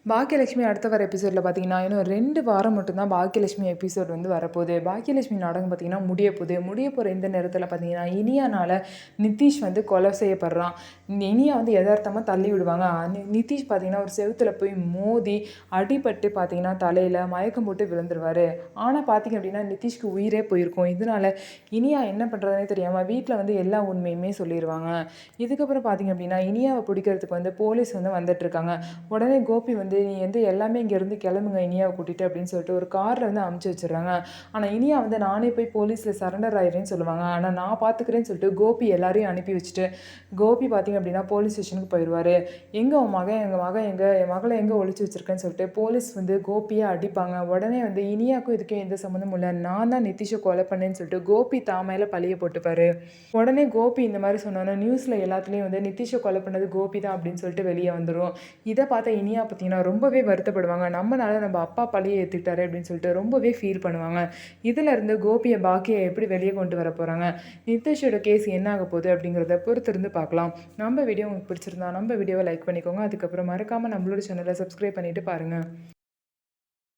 பாக்கியலட்சுமி அடுத்த வர எபிசோடில் பார்த்தீங்கன்னா, இன்னும் 2 வாரம் மட்டும் தான் பாக்கியலட்சுமி எபிசோட் வந்து வரப்போகுது. பாக்கியலட்சுமி நாடகம் பார்த்தீங்கன்னா முடிய போகுது. முடிய போகிற இந்த நேரத்தில் பார்த்தீங்கன்னா, இனியானால நிதிஷ் வந்து கொலை செய்யப்படுறான். இனியா வந்து எதார்த்தமா தள்ளி விடுவாங்க. நிதிஷ் பார்த்தீங்கன்னா, ஒரு செவுத்துல போய் மோதி, அடிபட்டு பார்த்தீங்கன்னா, தலையில மயக்கம் போட்டு விழுந்துருவாரு. ஆனால் பார்த்தீங்க அப்படின்னா, நிதிஷ்க்கு உயிரே போயிருக்கும். இதனால இனியா என்ன பண்ணுறதுனே தெரியாமல் வீட்டில் வந்து எல்லா உண்மையுமே சொல்லிடுவாங்க. இதுக்கப்புறம் பார்த்தீங்க அப்படின்னா, இனியாவை பிடிக்கிறதுக்கு வந்து போலீஸ் வந்து வந்துட்டுருக்காங்க. உடனே கோபி வந்து நீ வந்து எல்லாமே இங்கேருந்து கிளம்புங்க இனியாவை கூட்டிகிட்டு அப்படின்னு சொல்லிட்டு ஒரு காரில் வந்து அமுச்சு வச்சிடுறாங்க. ஆனால் இனியா வந்து நானே போய் போலீஸில் சரண்டர் ஆயிடுறேன்னு சொல்லுவாங்க. ஆனால் நான் பார்த்துக்கிறேன்னு சொல்லிட்டு கோபி எல்லாரையும் அனுப்பி வச்சுட்டு கோபி பார்த்திங்க அப்படின்னா போலீஸ் ஸ்டேஷனுக்கு போயிடுவார். எங்கே உன் மகன் எங்கள் மகன் என் மகளை எங்கே ஒழிச்சு வச்சிருக்கேன்னு சொல்லிட்டு போலீஸ் வந்து கோபியை அடிப்பாங்க. உடனே வந்து இனியாவுக்கும் இதுக்கும் எந்த சம்மந்தமும் இல்லை, நான் தான் நிதிஷை கொலை பண்ணேன்னு சொல்லிட்டு கோபி தாமையில் பழிய போட்டுப்பாரு. உடனே கோபி இந்த மாதிரி சொன்னோன்னா நியூஸில் எல்லாத்துலேயும் வந்து நிதிஷை கொலை பண்ணது கோபி தான் அப்படின்னு சொல்லிட்டு வெளியே வந்துடும். இதை பார்த்த இனியா பார்த்தீங்கன்னா ரொம்பவே வருத்தப்படுவாங்க. நம்மனால நம்ம அப்பா பழியை ஏற்றுக்கிட்டாரு அப்படின்னு சொல்லிட்டு ரொம்பவே ஃபீல் பண்ணுவாங்க. இதிலேருந்து கோபியை பாக்கியை எப்படி வெளியே கொண்டு வர போகிறாங்க, நிதிஷோட கேஸ் என்ன ஆக போகுது அப்படிங்கிறத பொறுத்திருந்து பார்க்கலாம். நம்ம வீடியோ உங்களுக்கு பிடிச்சிருந்தா நம்ம வீடியோவை லைக் பண்ணிக்கோங்க. அதுக்கப்புறம் மறக்காமல் நம்மளோட சேனலை சப்ஸ்கிரைப் பண்ணிவிட்டு பாருங்கள்.